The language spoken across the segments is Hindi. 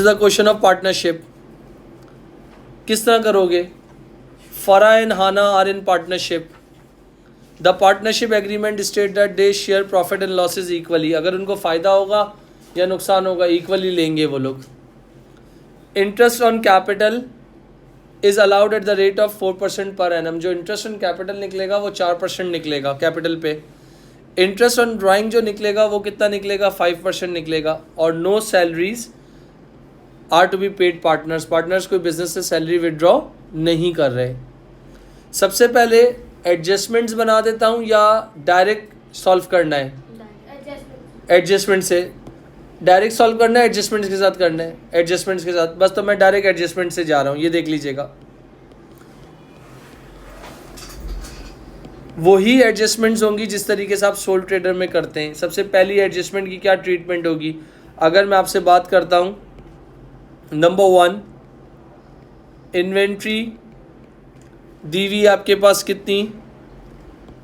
Is the question of partnership. किस तरह करोगे? Farah and Hana are in partnership. The partnership agreement state that they share profit and losses equally. अगर उनको फ़ायदा होगा या नुकसान होगा इक्वली लेंगे वो लोग. Interest on capital is allowed at the rate of 4% per annum. जो इंटरेस्ट ऑन कैपिटल निकलेगा वो 4% निकलेगा कैपिटल पे. इंटरेस्ट ऑन ड्राइंग जो निकलेगा वो कितना निकलेगा? 5% निकलेगा. और no salaries are to be paid partners. Partners कोई बिजनेस से सैलरी विड्रॉ नहीं कर रहे. सबसे पहले एडजस्टमेंट्स बना देता हूँ या डायरेक्ट सॉल्व करना है? एडजस्टमेंट से. डायरेक्ट सॉल्व करना है एडजस्टमेंट्स के साथ करना है? एडजस्टमेंट्स के साथ. बस तो मैं डायरेक्ट एडजस्टमेंट से जा रहा हूँ. ये देख लीजिएगा वही एडजस्टमेंट्स होंगी जिस तरीके से आप सोल ट्रेडर में करते हैं. सबसे पहली एडजस्टमेंट की क्या ट्रीटमेंट होगी? अगर मैं आपसे बात करता हूँ नंबर 1, इन्वेंट्री दी हुई आपके पास कितनी?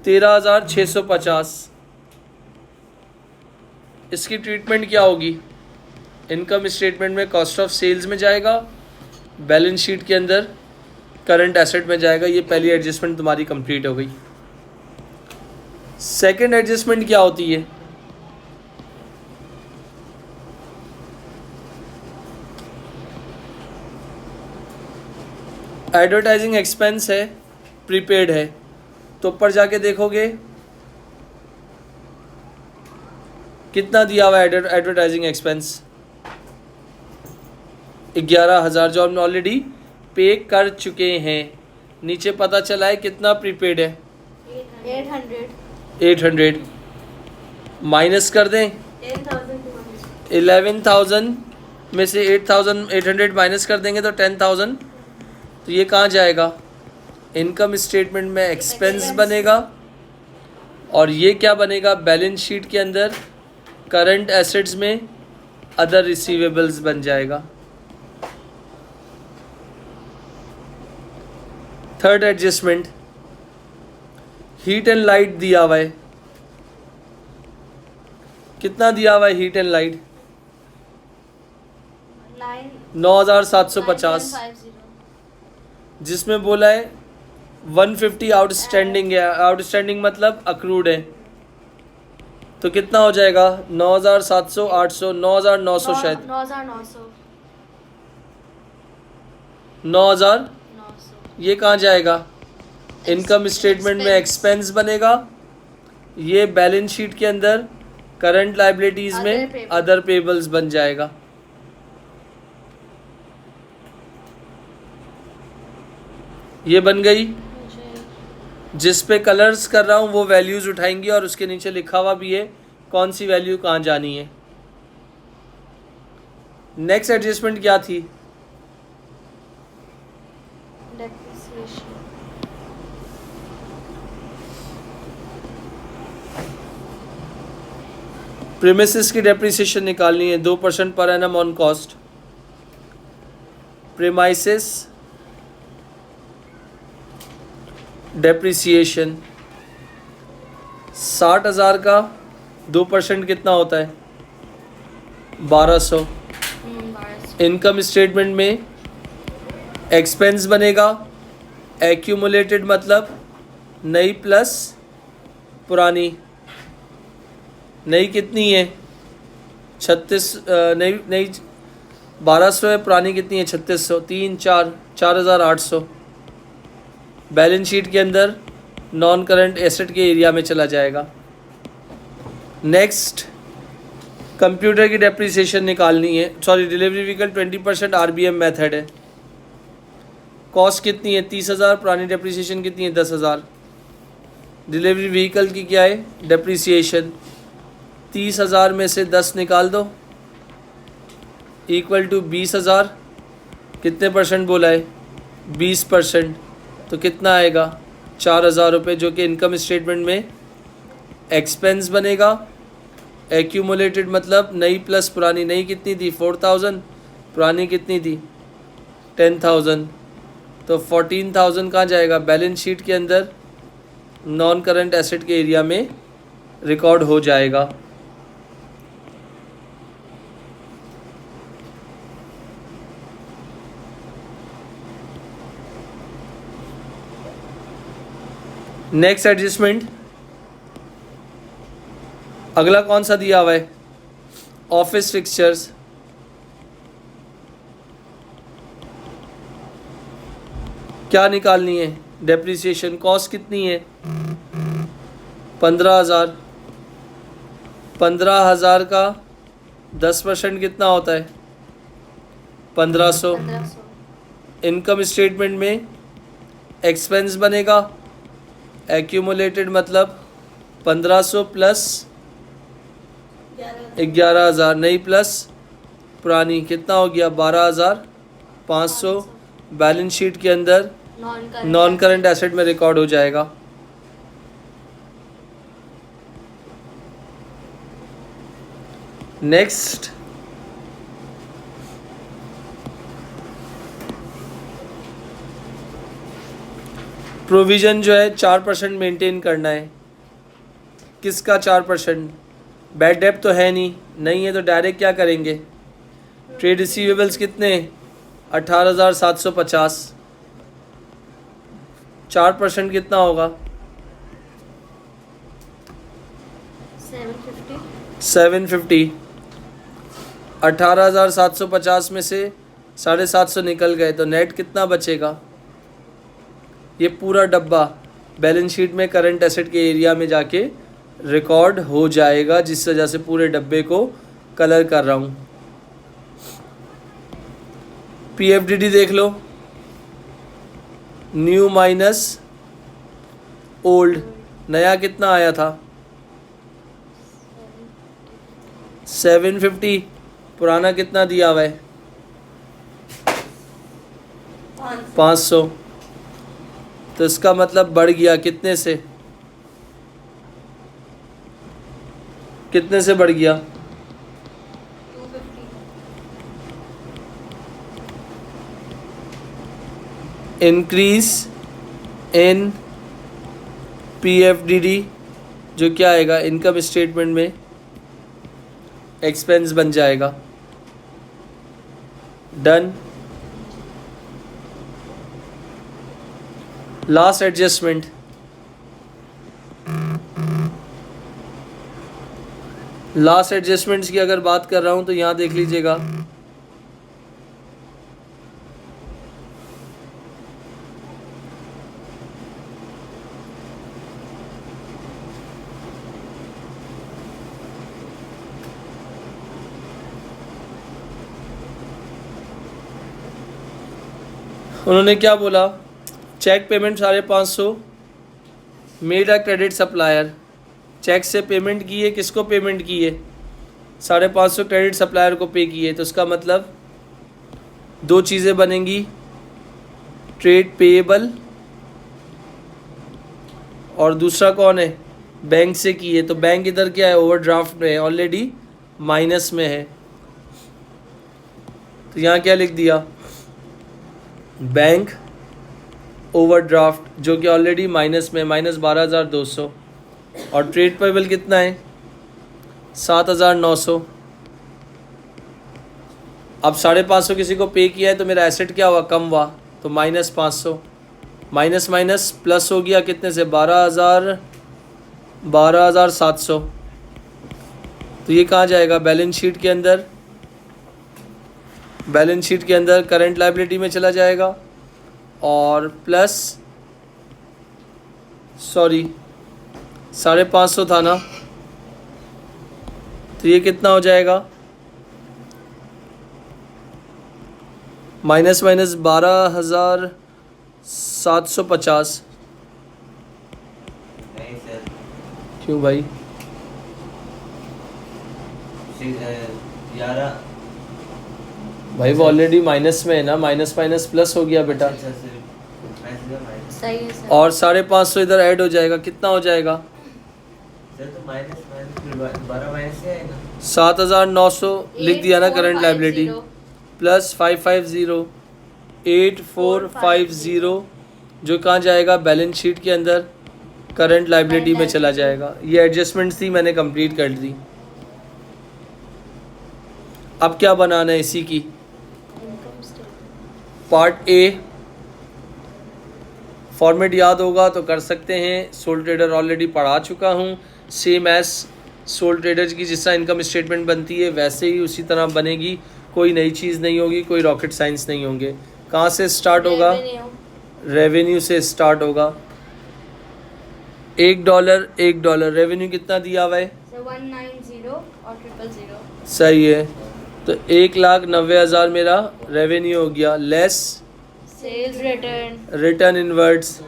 13,650. इसकी ट्रीटमेंट क्या होगी? इनकम स्टेटमेंट में कॉस्ट ऑफ सेल्स में जाएगा, बैलेंस शीट के अंदर करंट एसेट में जाएगा. ये पहली एडजस्टमेंट तुम्हारी कंप्लीट हो गई. सेकंड एडजस्टमेंट क्या होती है? एडवर्टाइजिंग एक्सपेंस है, प्रीपेड है. तो ऊपर जाके देखोगे कितना दिया हुआ है एडवर्टाइजिंग एक्सपेंस? 11,000 जो हमने ऑलरेडी पे कर चुके हैं. नीचे पता चला है कितना प्रीपेड है? 800 माइनस कर दें. 11,000 में से 8,800 माइनस कर देंगे तो 10,000. तो ये कहाँ जाएगा? इनकम स्टेटमेंट में एक्सपेंस बनेगा. और ये क्या बनेगा? बैलेंस शीट के अंदर करंट एसेट्स में अदर रिसीवेबल्स बन जाएगा. Third adjustment, heat and light दिया हुआ है. कितना दिया हुआ है हीट एंड लाइट? 9,750. जिसमें बोला है 150 आउटस्टैंडिंग है. आउटस्टैंडिंग मतलब अक्रूड है. तो कितना हो जाएगा? 9,700, 800, 9,900 शायद 9,000. ये कहाँ जाएगा? इनकम स्टेटमेंट में एक्सपेंस बनेगा. ये बैलेंस शीट के अंदर करंट लाइबिलिटीज़ में अदर पेबल्स बन जाएगा. ये बन गई. जिस पे कलर्स कर रहा हूँ वो वैल्यूज़ उठाएंगी और उसके नीचे लिखा हुआ भी है कौन सी वैल्यू कहाँ जानी है. नेक्स्ट एडजस्टमेंट क्या थी? प्रीमिसेस की डेप्रिसिएशन निकालनी है. 2% per annum on cost. Premises depreciation 60,000 का 2% कितना होता है? 1200. इनकम स्टेटमेंट में एक्सपेंस बनेगा. एक्यूमुलेटेड मतलब नई प्लस पुरानी. नई कितनी है? 36. नई 1200 है. पुरानी कितनी है? 3600. 3 4 4,800. बैलेंस शीट के अंदर नॉन करंट एसेट के एरिया में चला जाएगा. नेक्स्ट कंप्यूटर की डेप्रिसिएशन निकालनी है. Sorry, delivery vehicle 20% RBM method है. कॉस्ट कितनी है? 30,000. पुरानी डेप्रिसिएशन कितनी है? 10,000. डिलीवरी व्हीकल की क्या है डेप्रिसिएशन? 30,000 में से 10 निकाल दो इक्वल टू 20,000. कितने परसेंट बोला है? 20%. तो कितना आएगा? 4,000 रुपये, जो कि इनकम स्टेटमेंट में एक्सपेंस बनेगा. एक्यूमुलेटेड मतलब नई प्लस पुरानी. नई कितनी थी? 4,000. पुरानी कितनी थी? 10,000. तो 14,000 कहाँ जाएगा? बैलेंस शीट के अंदर नॉन करंट एसेट के एरिया में रिकॉर्ड हो जाएगा. नेक्स्ट एडजस्टमेंट, अगला कौन सा दिया हुआ है? Office fixtures. क्या निकालनी है? डेप्रिसिएशन। कॉस्ट कितनी है? 15,000। 15,000 का 10% कितना होता है? 1500। इनकम स्टेटमेंट में एक्सपेंस बनेगा एक्यूमुलेटेड, मतलब 1500 प्लस 11,000, नई प्लस पुरानी, कितना हो गया? 12,500। बैलेंस शीट के अंदर नॉन करंट एसेट में रिकॉर्ड हो जाएगा। नेक्स्ट, प्रोविज़न जो है 4% मेंटेन करना है। किसका 4%? बैड डेप्ट तो है नहीं है तो डायरेक्ट क्या करेंगे? ट्रेड रिसीवेबल्स कितने? 18,750। 4% कितना होगा? 750। 18,750 में से 750 निकल गए तो नेट कितना बचेगा? ये पूरा डब्बा बैलेंस शीट में करंट एसेट के एरिया में जाके रिकॉर्ड हो जाएगा, जिस वजह से पूरे डब्बे को कलर कर रहा हूँ। पीएफडीडी देख लो, न्यू माइनस ओल्ड, नया कितना आया था? 750। पुराना कितना दिया हुआ है? 500। तो इसका मतलब बढ़ गया कितने से? कितने से बढ़ गया? 250। इंक्रीज इन पीएफडीडी जो क्या आएगा? इनकम स्टेटमेंट में एक्सपेंस बन जाएगा। Done. Last adjustment, last adjustments की अगर बात कर रहा हूं तो यहां देख लीजिएगा, उन्होंने क्या बोला? Cheque payment 550, made a credit supplier. Cheque से पेमेंट की है, किसको पेमेंट की है? 550 क्रेडिट सप्लायर को पे किए। तो इसका मतलब दो चीज़ें बनेंगी, ट्रेड पेएबल और दूसरा कौन है? बैंक से की है। तो बैंक इधर क्या है? ओवरड्राफ्ट में है, ऑलरेडी माइनस में है। तो यहाँ क्या लिख दिया? बैंक ओवरड्राफ्ट, जो कि ऑलरेडी माइनस में, -12,200। और ट्रेड पेबल कितना है? 7,900। अब 550 किसी को पे किया है तो मेरा एसेट क्या हुआ? कम हुआ, तो -500। माइनस माइनस प्लस हो गया कितने से? 12,700। तो ये कहाँ जाएगा? बैलेंस शीट के अंदर, बैलेंस शीट के अंदर करंट लायबिलिटी में चला जाएगा। और प्लस 550 था ना, तो ये कितना हो जाएगा? माइनस 12,750। नहीं सर, क्यों भाई? 11। भाई वो ऑलरेडी माइनस में है ना, माइनस माइनस प्लस हो गया बेटा। सही है सर। और 550 इधर ऐड हो जाएगा, कितना हो जाएगा? सर तो माइनस 12 माइनस से आएगा। 7,900 लिख दिया ना करंट लायबिलिटी, प्लस 550 8450 जो कहाँ जाएगा? बैलेंस शीट के अंदर करंट लायबिलिटी में चला जाएगा। ये एडजस्टमेंट्स थी, मैंने कंप्लीट कर दी। अब क्या बनाना है इसी की? पार्ट ए, फॉर्मेट याद होगा तो कर सकते हैं, सोल ट्रेडर ऑलरेडी पढ़ा चुका हूँ। सेम एज सोल ट्रेडर की जिस तरह इनकम स्टेटमेंट बनती है वैसे ही उसी तरह बनेगी, कोई नई चीज़ नहीं होगी, कोई रॉकेट साइंस नहीं होंगे। कहाँ से स्टार्ट होगा? रेवेन्यू से स्टार्ट होगा। $1 रेवेन्यू कितना दिया हुआ है? 190 और 000। सही है, तो 1,90,000 मेरा रेवेन्यू हो गया, लेस सेल्स रिटर्न इनवर्ड्स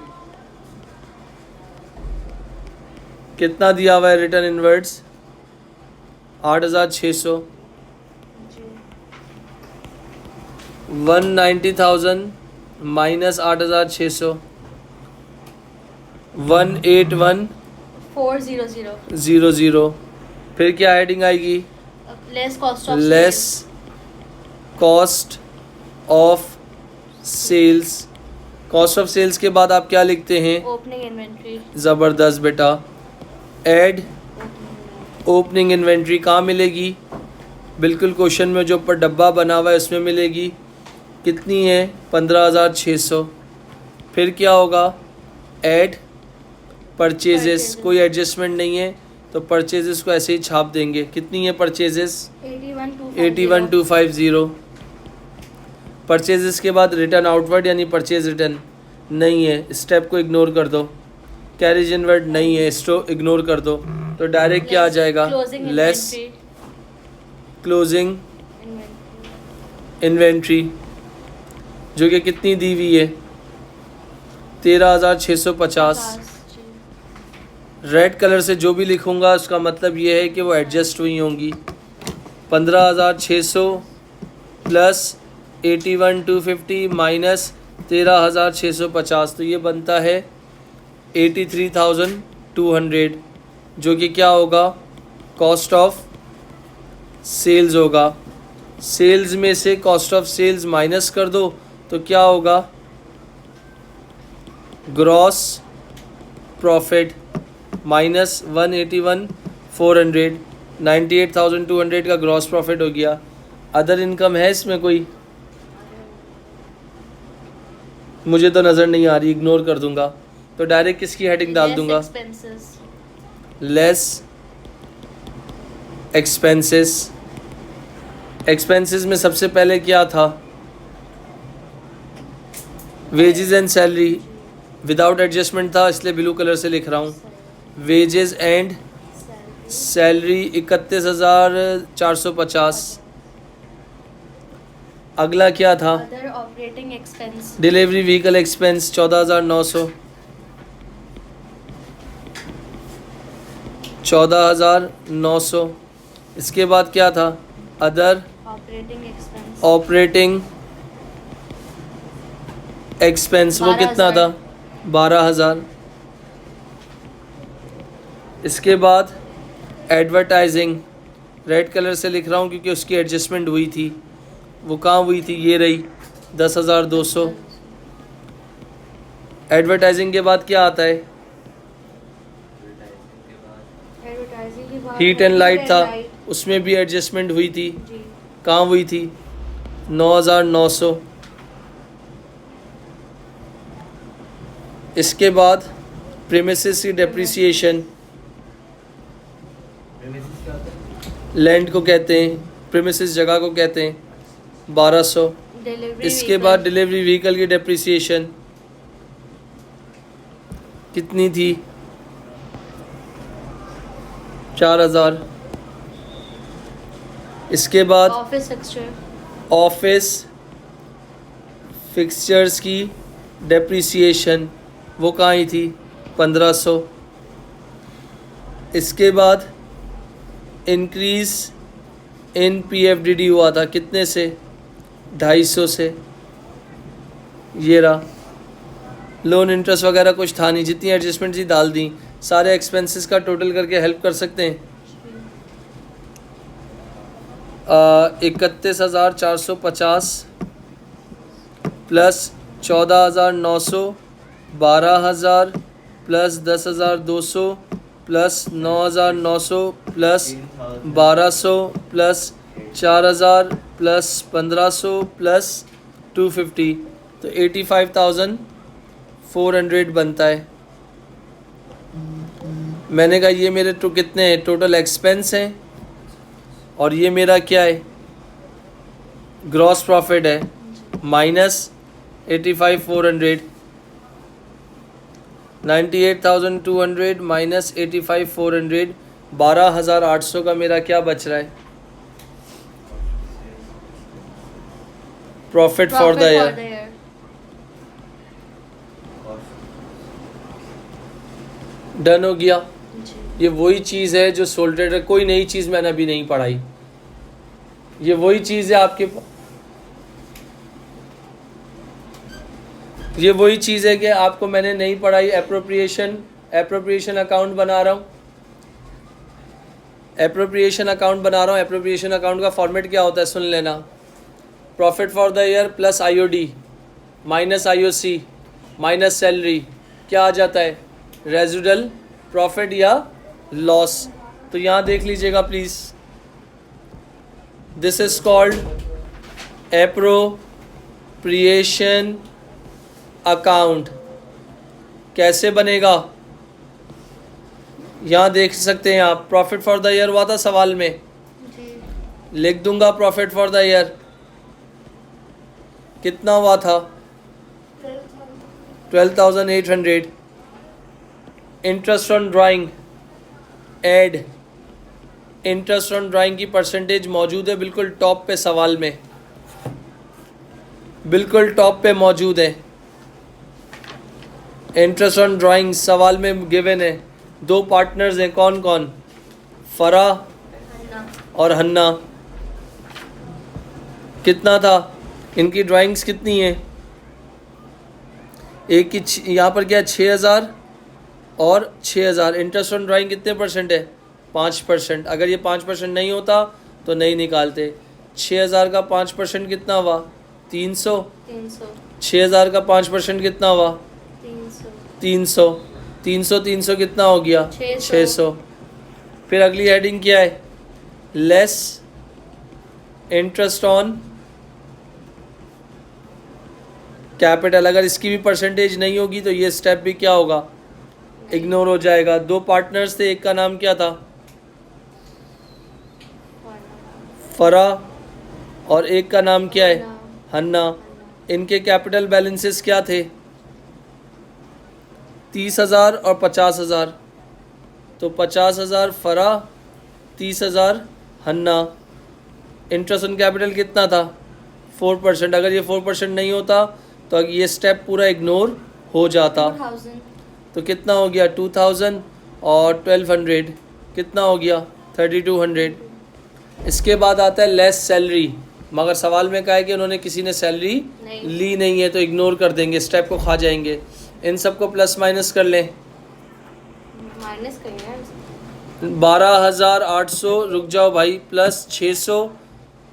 कितना दिया हुआ है? Return inwards 8,600। 190,000 माइनस 8,600 181,400। फिर क्या हेडिंग आएगी? Less cost of sales. Cost of sales के बाद आप क्या लिखते हैं? Opening inventory. ज़बरदस्त बेटा। ऐड ओपनिंग इन्वेंट्री कहाँ मिलेगी? बिल्कुल क्वेश्चन में जो ऊपर डब्बा बना हुआ है उसमें मिलेगी। कितनी है? 15,600। फिर क्या होगा? ऐड परचेजेस, कोई एडजस्टमेंट नहीं है तो परचेजेस को ऐसे ही छाप देंगे। कितनी है परचेजेस? 81,250। परचेजेस के बाद रिटर्न आउटवर्ड यानी परचेज रिटर्न नहीं है, स्टेप को इग्नोर कर दो। कैरेज इनवर्ड नहीं है, इसको इग्नोर कर दो। तो डायरेक्ट क्या आ जाएगा? लेस क्लोजिंग इन्वेंट्री, जो कि कितनी दी हुई है? 13,650। रेड कलर से जो भी लिखूंगा उसका मतलब ये है कि वो एडजस्ट हुई होंगी। 15,600 प्लस 81,250 माइनस 13,650, तो ये बनता है 83,200, जो कि क्या होगा? कॉस्ट ऑफ सेल्स होगा। सेल्स में से कॉस्ट ऑफ सेल्स माइनस कर दो तो क्या होगा? ग्रॉस प्रॉफिट माइनस 181,400, 98,200 का ग्रॉस प्रॉफिट हो गया। अदर इनकम है इसमें कोई? मुझे तो नज़र नहीं आ रही, इग्नोर कर दूंगा। तो डायरेक्ट किसकी हेडिंग डाल दूंगा? Less expenses. एक्सपेंसेस में सबसे पहले क्या था? Wages and salary, without adjustment था इसलिए ब्लू कलर से लिख रहा हूँ। Wages and salary 31,450। अगला क्या था? Other operating expense. Delivery vehicle expense 14,900। 14,900। इसके बाद क्या था? अदर ऑपरेटिंग एक्सपेंस, वो कितना था? 12,000। इसके बाद एडवर्टाइजिंग, रेड कलर से लिख रहा हूँ क्योंकि उसकी एडजस्टमेंट हुई थी। वो कहाँ हुई थी? ये रही 10,200। एडवर्टाइजिंग के बाद क्या आता है? हीट एंड लाइट था, उसमें भी एडजस्टमेंट हुई थी। कहाँ हुई थी? 9,900। इसके बाद प्रीमिसेस की डेप्रिसिएशन, लैंड को कहते हैं, प्रीमिसेस जगह को कहते हैं, 1,200। इसके बाद डिलीवरी व्हीकल की डेप्रिसिएशन कितनी थी? 4,000। इसके बाद ऑफिस फिक्सचर्स की डेप्रिसिएशन, वो कहाँ ही थी? 1,500। इसके बाद इंक्रीज़ इन PFDD हुआ था, कितने से? 250 से। ये रहा। लोन इंटरेस्ट वगैरह कुछ था नहीं, जितनी एडजस्टमेंट थी डाल दी। सारे एक्सपेंसेस का टोटल करके हेल्प कर सकते हैं। 31,450 plus 14,900, 12,000 plus 10,200 plus 9,900 plus 1,200 plus 4,000 plus 1,500 plus 250, तो 400 बनता है। मैंने कहा ये मेरे तो कितने हैं, टोटल एक्सपेंस हैं, और ये मेरा क्या है, ग्रॉस प्रॉफिट है, माइनस 85,400, 98,200 माइनस 85,400, 12,800 का मेरा क्या बच रहा है, profit for the year. year. Done हो गया। जी. ये वही चीज़ है जो सोल ट्रेडर, कोई नई चीज़ मैंने अभी नहीं पढ़ाई, ये वही चीज़ है आपके, ये वही चीज़ है कि आपको मैंने नहीं पढ़ाई। एप्रोप्रिएशन अकाउंट बना रहा हूँ, एप्रोप्रिएशन अकाउंट का फॉर्मेट क्या होता है सुन लेना। Profit for the year plus IOD minus IOC minus salary, क्या आ जाता है, रेजिडुअल प्रॉफिट या लॉस। तो यहाँ देख लीजिएगा please, this is called appropriation account. कैसे बनेगा यहाँ देख सकते हैं आप, प्रॉफिट फॉर द ईयर हुआ था सवाल में, जी. लिख दूंगा प्रॉफिट फॉर द ईयर कितना हुआ था, 12,800। Interest on drawing add, interest on drawing की परसेंटेज मौजूद है बिल्कुल टॉप पे सवाल में, बिल्कुल टॉप पे मौजूद है। इंटरेस्ट ऑन ड्राइंग सवाल में गिवन है। दो पार्टनर्स हैं, कौन कौन, फरा और हन्ना। कितना था, इनकी ड्राइंग्स कितनी है, एक की यहाँ पर क्या 6,000 और 6,000। इंटरेस्ट ऑन ड्राइंग कितने परसेंट है, 5%। अगर ये 5% नहीं होता तो नहीं निकालते। 6,000 का 5% कितना हुआ, 300। 6,000 का 5% कितना हुआ, 300। 300 कितना हो गया, 600। फिर अगली हेडिंग क्या है, लेस इंटरेस्ट ऑन कैपिटल। अगर इसकी भी परसेंटेज नहीं होगी तो ये स्टेप भी क्या होगा, इग्नोर हो जाएगा। दो पार्टनर्स थे, एक का नाम क्या था, फरा, और एक का नाम क्या है, हन्ना। इनके कैपिटल बैलेंसेस क्या थे, 30,000 और 50,000। तो 50,000 फरा, 30,000 हन्ना। इंटरेस्ट ऑन कैपिटल कितना था, 4%। अगर ये 4% नहीं होता तो ये स्टेप पूरा इग्नोर हो जाता। 2,000. तो कितना हो गया, 2,000 और 1,200 कितना हो गया, 3,200। इसके बाद आता है लेस सैलरी, मगर सवाल में कहा है कि उन्होंने किसी ने सैलरी ली नहीं है, तो इग्नोर कर देंगे, स्टेप को खा जाएंगे। इन सबको प्लस माइनस कर लें, माइनस करिए। 12,800, रुक जाओ भाई, प्लस 600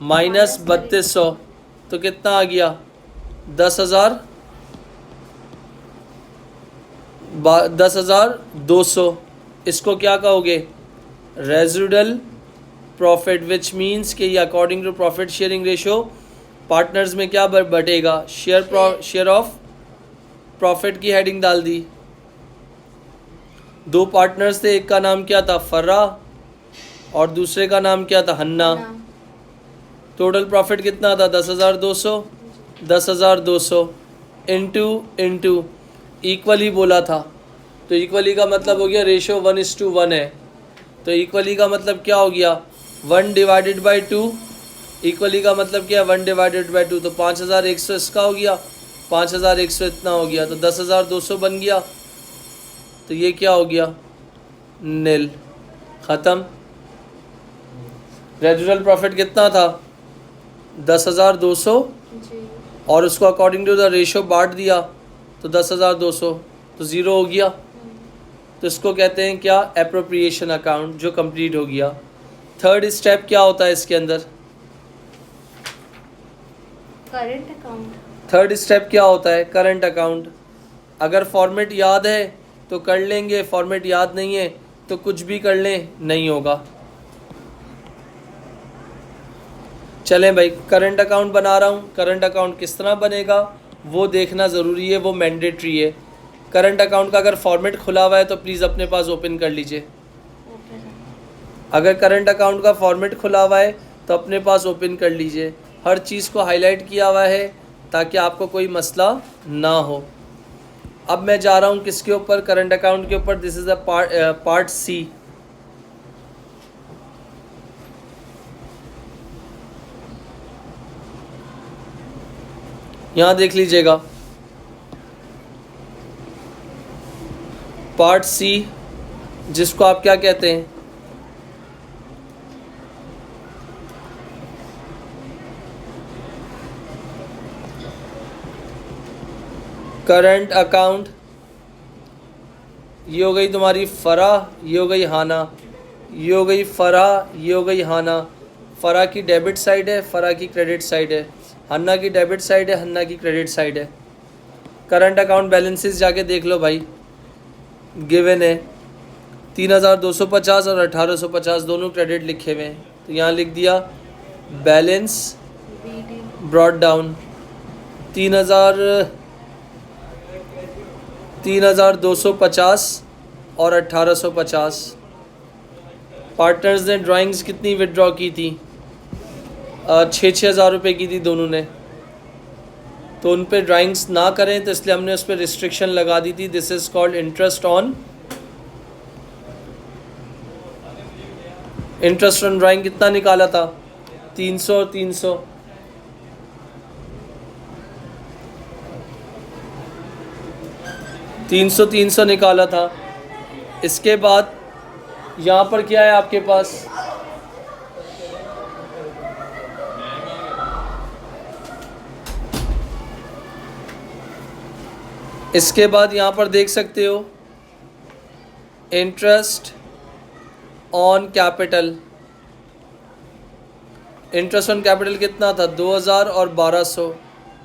माइनस 3,200, तो कितना आ गया, 10,200। इसको क्या कहोगे, रेजिडुअल प्रॉफिट, विच मीन्स कि ये according to profit sharing ratio partners में क्या बटेगा, शेयर ऑफ प्रॉफिट की हेडिंग डाल दी। दो पार्टनर्स थे, एक का नाम क्या था, फर्रा, और दूसरे का नाम क्या था, हन्ना। टोटल प्रॉफिट कितना था, 10,200। 10,200 इंटू इक्वली बोला था, तो इक्वली का मतलब हो गया रेशो 1:1 है। तो इक्वली का मतलब क्या हो गया, 1/2। इक्वली का मतलब क्या है, 1/2। तो 5,100 इसका हो गया, 5,100 इतना हो गया, तो 10,200 बन गया। तो ये क्या हो गया, नील, ख़त्म। रेजिडुअल प्रॉफिट कितना था, 10,200, और उसको अकॉर्डिंग टू द रेशो बांट दिया तो 10,200, तो ज़ीरो हो गया। तो इसको कहते हैं क्या, एप्रोप्रिएशन अकाउंट, जो कंप्लीट हो गया। थर्ड स्टेप क्या होता है इसके अंदर, करंट अकाउंट। थर्ड स्टेप क्या होता है, करंट अकाउंट। अगर फॉर्मेट याद है तो कर लेंगे, फॉर्मेट याद नहीं है तो कुछ भी कर लें, नहीं होगा। चलें भाई, करंट अकाउंट बना रहा हूँ। करंट अकाउंट किस तरह बनेगा वो देखना ज़रूरी है, वो मैंडेटरी है। करंट अकाउंट का अगर फॉर्मेट खुला हुआ है तो प्लीज़ अपने पास ओपन कर लीजिए। Okay sir. अगर करंट अकाउंट का फॉर्मेट खुला हुआ है तो अपने पास ओपन कर लीजिए। हर चीज़ को हाईलाइट किया हुआ है ताकि आपको कोई मसला ना हो। अब मैं जा रहा हूँ किसके ऊपर, करंट अकाउंट के ऊपर। This is a part C. यहाँ देख लीजिएगा पार्ट सी, जिसको आप क्या कहते हैं, करंट अकाउंट। ये हो गई तुम्हारी फरा, ये हो गई हाना, ये हो गई फरा, ये हो गई हाना। फरा की डेबिट साइड है, फरा की क्रेडिट साइड है। हन्ना की डेबिट साइड है, हन्ना की क्रेडिट साइड है। करंट अकाउंट बैलेंसेस जाके देख लो भाई, गिवन है 3250 और 1850 दोनों क्रेडिट लिखे हुए हैं। तो यहाँ लिख दिया बैलेंस BD ब्रॉड डाउन 3250 और 1850। पार्टनर्स ने ड्राइंग्स कितनी विड्रॉ की थी? 6-6 हज़ार रुपये की थी दोनों ने। तो उन पे ड्राइंग्स ना करें तो इसलिए हमने उस पर रिस्ट्रिक्शन लगा दी थी। This is called interest on drawing. कितना निकाला था? 300 और 300। तीन सौ निकाला था। इसके बाद यहाँ पर क्या है आपके पास? इसके बाद यहाँ पर देख सकते हो interest on capital. Interest on capital कितना था? 2000 और 1200।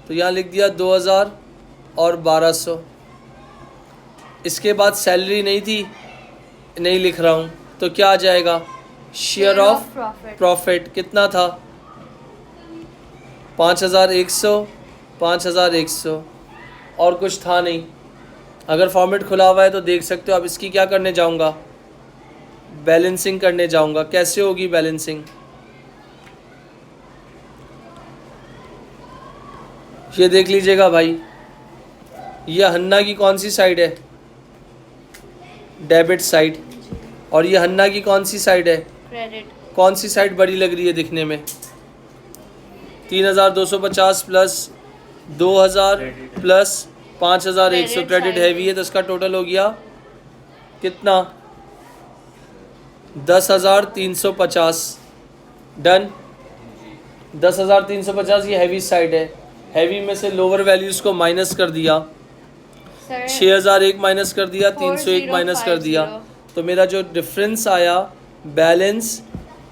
तो यहाँ लिख दिया 2000 और 1200। इसके बाद सैलरी नहीं थी, नहीं लिख रहा हूँ, तो क्या आ जाएगा? Share of profit. कितना था? 5100, 5100 और कुछ था नहीं। अगर फॉर्मेट खुला हुआ है तो देख सकते हो। अब इसकी क्या करने जाऊँगा? बैलेंसिंग करने जाऊँगा। कैसे होगी बैलेंसिंग? ये देख लीजिएगा भाई, ये हन्ना की कौन सी साइड है? Debit side. और ये हन्ना की कौन सी साइड है? क्रेडिट। कौन सी साइड बड़ी लग रही है दिखने में? 3250 प्लस 2000 प्लस 5100 क्रेडिट हैवी है। तो इसका टोटल हो गया कितना? 10,350। डन। 10,350 ये हैवी साइड है। हैवी में से लोअर वैल्यूज़ को माइनस कर दिया। सर 6001 माइनस कर दिया, 301 माइनस कर दिया। तो मेरा जो डिफरेंस आया, बैलेंस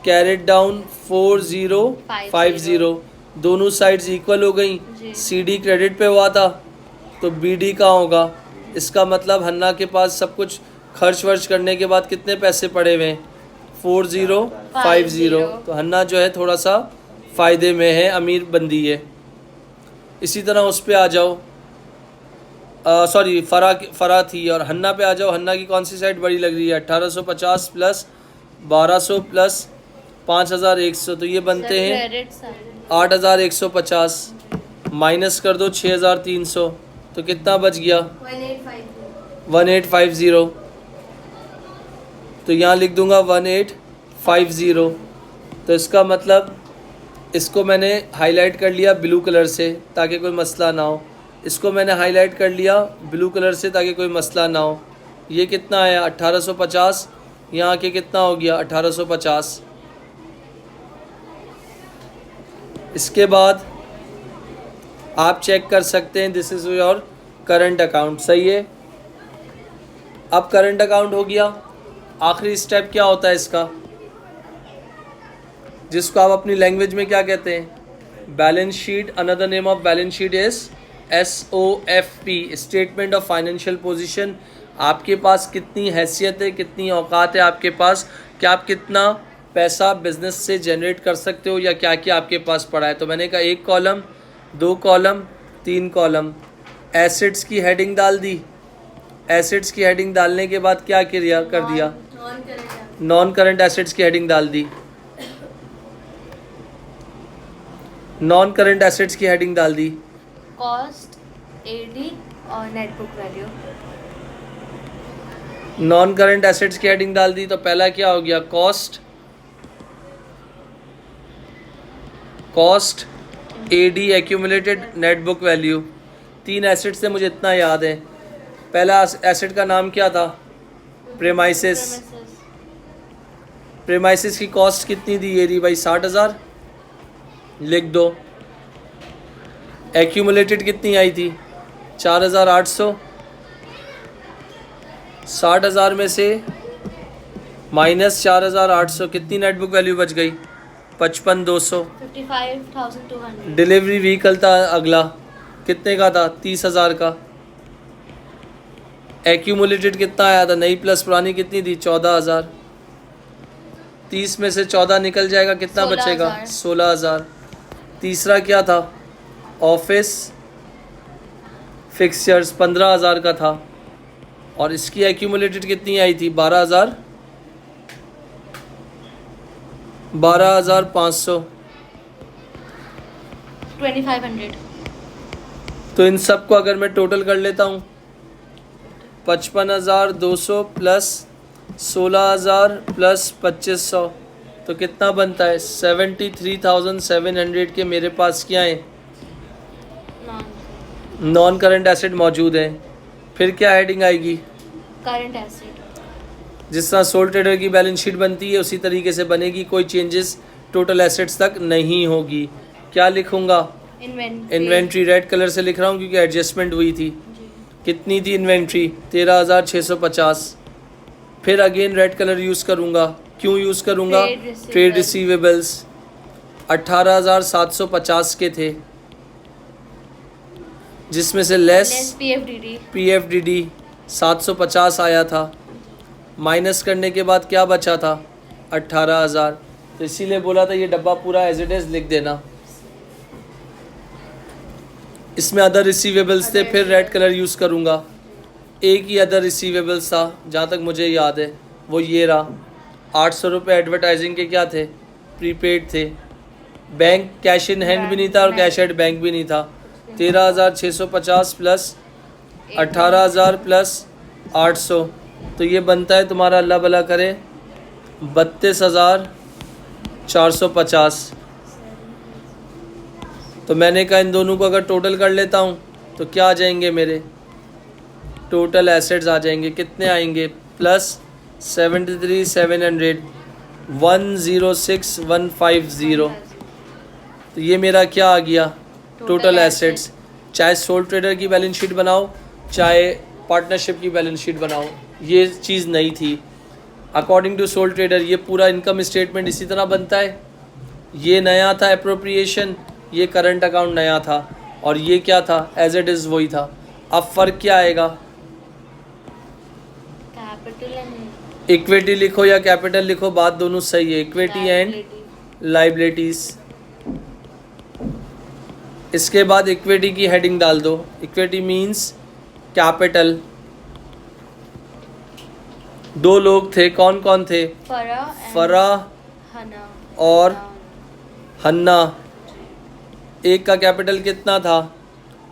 कैरेट डाउन 4050। दोनों साइड्स इक्वल हो गई। जी। CD क्रेडिट पे हुआ था तो BD का होगा। इसका मतलब हन्ना के पास सब कुछ खर्च वर्च करने के बाद कितने पैसे पड़े हुए हैं? 4050। तो हन्ना जो है थोड़ा सा फ़ायदे में है, अमीर बंदी है। इसी तरह उस पे आ जाओ, सॉरी फरा थी, और हन्ना पे आ जाओ। हन्ना की कौन सी साइड बड़ी लग रही है? 1850 प्लस 1200 प्लस 5100। तो ये बनते हैं क्रेडिट साइड 8150। माइनस कर दो 6300, तो कितना बच गया? 1850। तो यहाँ लिख दूंगा 1850। तो इसका मतलब इसको मैंने हाईलाइट कर लिया ब्लू कलर से ताकि कोई मसला ना हो। इसको मैंने हाईलाइट कर लिया ब्लू कलर से ताकि कोई मसला ना हो। ये कितना आया? 1850। यहाँ के कितना हो गया? 1850। इसके बाद आप चेक कर सकते हैं, this is your current account. सही है। अब करंट अकाउंट हो गया। आखिरी स्टेप क्या होता है इसका, जिसको आप अपनी लैंग्वेज में क्या कहते हैं? Balance sheet. Another name of balance sheet is SOFP, statement of financial position. आपके पास कितनी हैसियत है, कितनी औकात है आपके पास, कि आप कितना पैसा बिजनेस से जनरेट कर सकते हो या क्या क्या आपके पास पड़ा है। तो मैंने कहा 1 कॉलम, 2 कॉलम, 3 कॉलम। एसेट्स की हेडिंग डाल दी, एसेट्स की हेडिंग डालने के बाद क्या किया कर दिया, non current non current assets की हेडिंग डाल दी, नॉन करंट एसेट्स की हेडिंग डाल दी। कॉस्ट एडी और net book value. Non current assets की हेडिंग डाल दी तो पहला क्या हो गया, cost AD accumulated net book value. 3 assets थे, मुझे इतना याद है। पहला एसेट का नाम क्या था, प्रेमाइसिस। प्रेमाइसिस की कॉस्ट कितनी दी, ये रही भाई 60,000, लिख दो। एक्यूमुलेटेड कितनी आई थी, 4,800। 60,000 में से माइनस 4,800, कितनी नेट बुक वैल्यू बच गई, 55,200। 55,200। डिलीवरी व्हीकल था अगला, कितने का था, 30,000 का। एक्यूमुलेटेड कितना आया था, नई प्लस पुरानी कितनी थी, 14,000। 30 में से 14 निकल जाएगा, कितना 16,000 बचेगा, 16,000। तीसरा क्या था, ऑफिस फिक्सचर्स 15,000 का था, और इसकी एक्यूमुलेटेड कितनी आई थी, 12,500। 2,500। तो इन सब को अगर मैं टोटल कर लेता हूँ, 55,200 प्लस 16,000 प्लस 2,500, तो कितना बनता है, 73,700 के मेरे पास क्या है, नॉन करंट एसेट मौजूद है। फिर क्या हेडिंग आएगी, करंट एसेट। जिस तरह सोल ट्रेडर की बैलेंस शीट बनती है उसी तरीके से बनेगी, कोई चेंजेस टोटल एसेट्स तक नहीं होगी। क्या लिखूंगा, इन्वेंट्री रेड कलर से लिख रहा हूँ क्योंकि एडजस्टमेंट हुई थी। कितनी थी इन्वेंट्री, 13,650। फिर अगेन रेड कलर यूज़ करूँगा, क्यों यूज़ करूँगा, ट्रेड रिसीवेबल्स 18,750 के थे, जिसमें से लेस पीएफडीडी 750 आया था, माइनस करने के बाद क्या बचा था, 18,000। तो इसीलिए बोला था ये डब्बा पूरा एज इट इज़ लिख देना। इसमें अदर रिसीवेबल्स थे, फिर रेड कलर यूज़ करूँगा। एक ही अदर रिसीवेबल्स था जहाँ तक मुझे याद है, वो ये रहा। 800 रुपये एडवर्टाइजिंग के क्या थे, प्रीपेड थे। बैंक कैश इन हैंड भी नहीं था और कैश एट बैंक भी नहीं था। 13,650 प्लस 18,000 प्लस 800, तो ये बनता है तुम्हारा, अल्लाह भला करे, 32,450। तो मैंने कहा इन दोनों को अगर टोटल कर लेता हूँ तो क्या आ जाएंगे मेरे, टोटल एसेट्स आ जाएंगे, कितने आएंगे, प्लस 73,700, 106,150। तो ये मेरा क्या आ गया, टोटल एसेट्स। चाहे सोल ट्रेडर की बैलेंस शीट बनाओ, चाहे पार्टनरशिप की बैलेंस शीट बनाओ, ये चीज़ नहीं थी। अकॉर्डिंग टू सोल ट्रेडर ये पूरा इनकम स्टेटमेंट इसी तरह बनता है। ये नया था एप्रोप्रिएशन, ये करंट अकाउंट नया था, और ये क्या था, एज इट इज़ वही था। अब फ़र्क क्या आएगा, कैपिटल एंड इक्विटी लिखो या कैपिटल लिखो, बात दोनों सही है, इक्विटी एंड लाइबिलिटीज़। इसके बाद इक्विटी की हेडिंग डाल दो, इक्विटी मींस कैपिटल। 2 लोग थे, कौन कौन थे, फरा और हन्ना। एक का कैपिटल कितना था,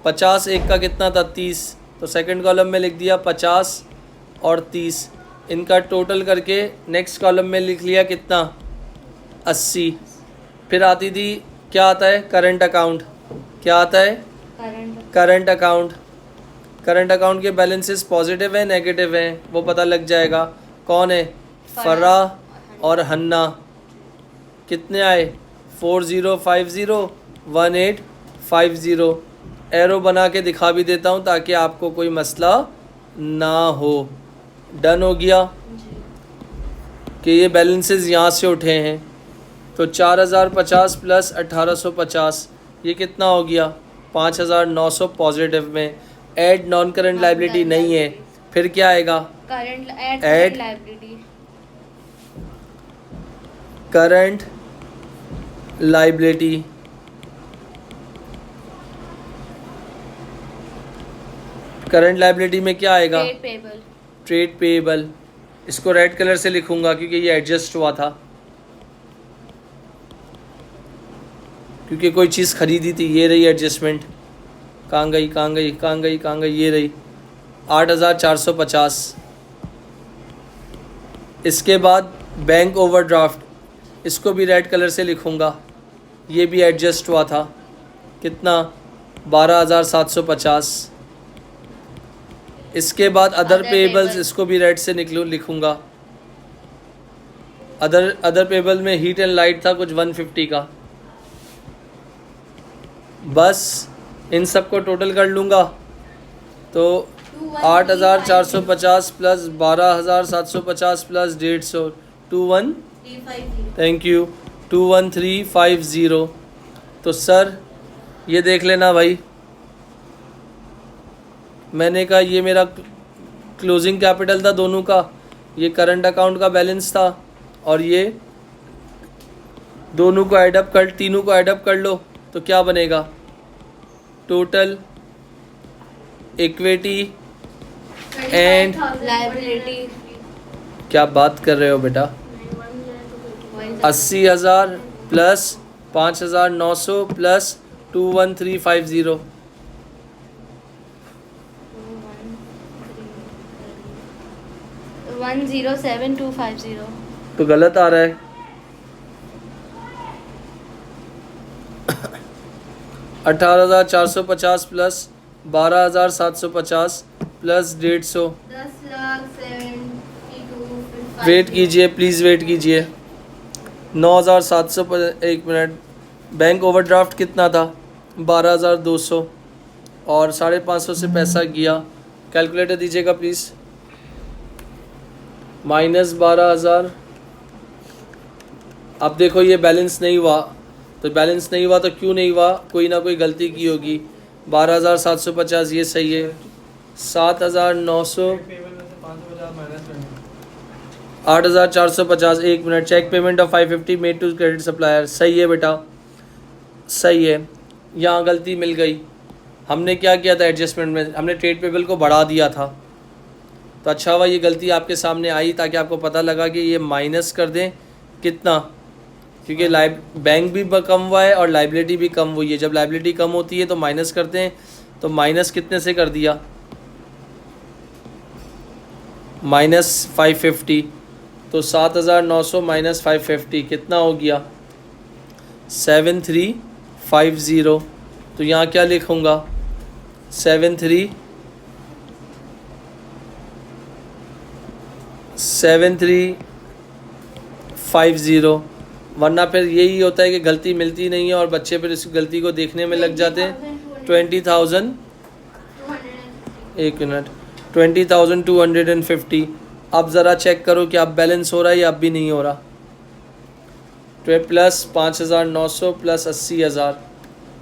50, एक का कितना था, 30। तो सेकंड कॉलम में लिख दिया 50 और 30, इनका टोटल करके नेक्स्ट कॉलम में लिख लिया कितना, 80। फिर आती थी, क्या आता है, करंट अकाउंट। क्या आता है, करंट अकाउंट। करंट अकाउंट के बैलेंसेस पॉजिटिव हैं नेगेटिव हैं वो पता लग जाएगा। कौन है, फरा और हन्ना। कितने आए, 4050 1850। एरो बना के दिखा भी देता हूँ ताकि आपको कोई मसला ना हो। डन हो गया कि ये बैलेंसेस यहाँ से उठे हैं। तो 4050 प्लस 1850 ये कितना हो गया, 5900 पॉजिटिव में। ऐड नॉन करंट लाइबिलिटी नहीं है, फिर क्या आएगा, add current liability. Current liability में क्या आएगा? Trade payable. Trade payable. इसको रेड कलर से लिखूंगा क्योंकि ये एडजस्ट हुआ था, क्योंकि कोई चीज़ खरीदी थी। ये रही एडजस्टमेंट, कहाँ गई कहाँ गई कहाँ गई कहाँ गई, ये रही 8,450। इसके बाद बैंक ओवरड्राफ्ट, इसको भी रेड कलर से लिखूंगा, ये भी एडजस्ट हुआ था। कितना? 12,750। इसके बाद अदर Other पेबल्स, payable। इसको भी रेड से लिखूंगा। अदर पेबल में हीट एंड लाइट था कुछ 150 का। बस इन सबको टोटल कर लूँगा तो 8,450 प्लस 12,750 प्लस 150, 21, थैंक यू, 21350। तो सर ये देख लेना भाई, मैंने कहा ये मेरा क्लोजिंग कैपिटल था दोनों का, ये करंट अकाउंट का बैलेंस था, और ये दोनों को ऐडअप कर, तीनों को ऐडअप कर लो तो क्या बनेगा? Total equity and liability. क्या बात कर रहे हो बेटा? 80,000 प्लस 5,900 प्लस 21350। 107,250। तो गलत आ रहा है। अठारह 450 प्लस 12,750 प्लस 150। 10,72,500। वेट कीजिए प्लीज़, वेट कीजिए। 9,700 एक मिनट। बैंक ओवरड्राफ्ट कितना था? 12,200 और 550 से पैसा गया। कैलकुलेटर दीजिएगा प्लीज़। माइनस 12,000। अब देखो ये बैलेंस नहीं हुआ, तो बैलेंस नहीं हुआ तो क्यों नहीं हुआ? कोई ना कोई गलती की होगी। 12,750 ये सही है। 7,900, 8,450। एक minute. Cheque payment of 550 made to credit supplier, सही है बेटा, सही है। यहाँ गलती मिल गई। हमने क्या किया था एडजस्टमेंट में? हमने ट्रेड पेबल को बढ़ा दिया था, तो अच्छा हुआ ये गलती आपके सामने आई, ताकि आपको पता लगा कि ये माइनस कर दें कितना, क्योंकि बैंक भी कम हुआ है और लाइबिलिटी भी कम हुई है। जब लाइबिलिटी कम होती है तो माइनस करते हैं, तो माइनस कितने से कर दिया? -550। तो 7,900 माइनस 550 कितना हो गया? 7,350। तो यहाँ क्या लिखूँगा? 7,350। वरना फिर यही होता है कि गलती मिलती नहीं है और बच्चे फिर इस गलती को देखने में लग जाते हैं। 20,000, एक मिनट, 20,250। अब ज़रा चेक करो कि अब बैलेंस हो रहा है या अब भी नहीं हो रहा। तो प्लस 5,900 प्लस 80,000,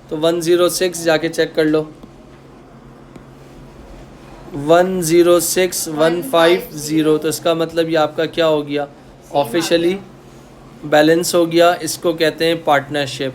तो 106 जाके चेक कर लो। 106,150। तो इसका मतलब ये आपका क्या हो गया? ऑफिशियली बैलेंस हो गया। इसको कहते हैं पार्टनरशिप।